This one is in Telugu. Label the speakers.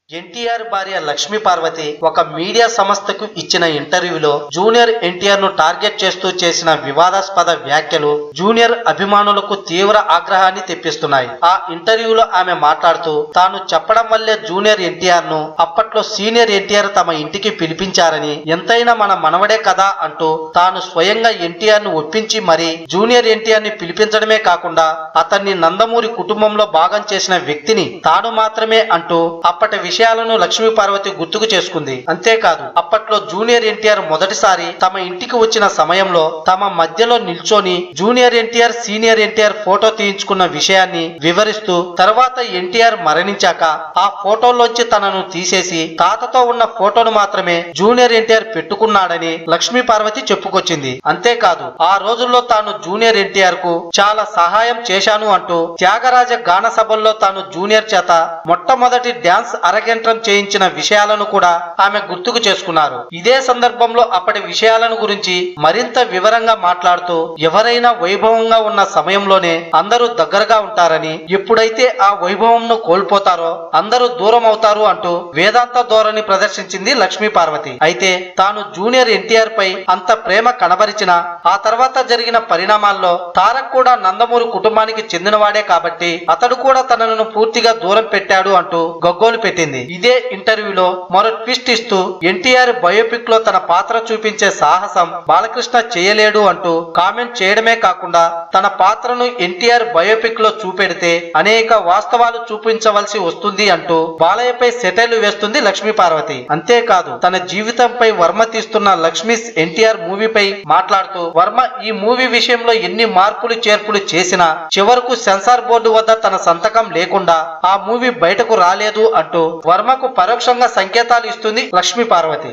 Speaker 1: ఎన్టీఆర్ భార్య లక్ష్మీ పార్వతి ఒక మీడియా సంస్థకు ఇచ్చిన ఇంటర్వ్యూలో జూనియర్ ఎన్టీఆర్ ను టార్గెట్ చేస్తూ చేసిన వివాదాస్పద వ్యాఖ్యలు జూనియర్ అభిమానులకు తీవ్ర ఆగ్రహాన్ని తెప్పిస్తున్నాయి. ఆ ఇంటర్వ్యూలో ఆమె మాట్లాడుతూ తాను చెప్పడం వల్లే జూనియర్ ఎన్టీఆర్ ను అప్పట్లో సీనియర్ ఎన్టీఆర్ తమ ఇంటికి పిలిపించారని, ఎంతైనా మన మనవడే కదా అంటూ తాను స్వయంగా ఎన్టీఆర్ ను ఒప్పించి మరీ జూనియర్ ఎన్టీఆర్ ని పిలిపించడమే కాకుండా అతన్ని నందమూరి కుటుంబంలో భాగం చేసిన వ్యక్తిని తాను మాత్రమే అంటూ అప్పటి విషయాలను లక్ష్మీ పార్వతి గుర్తుకు చేసుకుంది. అంతేకాదు అప్పట్లో జూనియర్ ఎన్టీఆర్ మొదటిసారి తమ ఇంటికి వచ్చిన సమయంలో తమ మధ్యలో నిల్చొని junior NTR senior NTR photo తీయించుకున్న విషయాన్ని వివరిస్తూ తర్వాత ఎన్టీఆర్ మరణించాక ఆ ఫోటోలోంచి తనను తీసేసి తాతతో ఉన్న ఫోటోను మాత్రమే జూనియర్ ఎన్టీఆర్ పెట్టుకున్నాడని లక్ష్మీ పార్వతి చెప్పుకొచ్చింది. అంతేకాదు ఆ రోజుల్లో తాను జూనియర్ ఎన్టీఆర్ కు చాలా సహాయం చేశాను అంటూ త్యాగరాజ గాన సభల్లో తాను జూనియర్ చేత మొట్టమొదటి డ్యాన్స్ అరగంటం చేయించిన విషయాలను కూడా ఆమె గుర్తుకు చేసుకున్నారు. ఇదే సందర్భంలో అప్పటి విషయాలను గురించి మరింత వివరంగా మాట్లాడుతూ ఎవరైనా వైభవంగా ఉన్న సమయంలోనే అందరూ దగ్గరగా ఉంటారని, ఎప్పుడైతే ఆ వైభవంను కోల్పోతారో అందరూ దూరం అవుతారు అంటూ వేదాంత ధోరణి ప్రదర్శించింది లక్ష్మీ పార్వతి. అయితే తాను జూనియర్ ఎన్టీఆర్ పై అంత ప్రేమ కనబరిచిన ఆ తర్వాత జరిగిన పరిణామాల్లో తారక్ కూడా నందమూరి కుటుంబానికి చెందినవాడే కాబట్టి అతడు కూడా తనను పూర్తిగా దూరం పెట్టాడు అంటూ గగ్గోలు పెట్టింది. ఇదే ఇంటర్వ్యూలో మరో ట్విస్ట్ ఇస్తూ ఎన్టీఆర్ బయోపిక్ లో తన పాత్ర చూపించే సాహసం బాలకృష్ణ చేయలేడు అంటూ కామెంట్ చేయడమే కాకుండా తన పాత్రను ఎన్టీఆర్ బయోపిక్ లో చూపెడితే అనేక వాస్తవాలు చూపించవలసి వస్తుంది అంటూ బాలయ్యపై సెటైర్లు వేస్తుంది లక్ష్మీ పార్వతి. అంతేకాదు తన జీవితంపై వర్మ తీస్తున్న లక్ష్మీస్ ఎన్టీఆర్ మూవీపై మాట్లాడుతూ వర్మ ఈ మూవీ విషయంలో ఎన్ని మార్పులు చేర్పులు చేసినా చివరకు సెన్సార్ బోర్డు వద్ద తన సంతకం లేకుండా ఆ మూవీ బయటకు రాలేదు అంటూ వర్మకు పరోక్షంగా సంకేతాలు ఇస్తుంది లక్ష్మీ పార్వతి.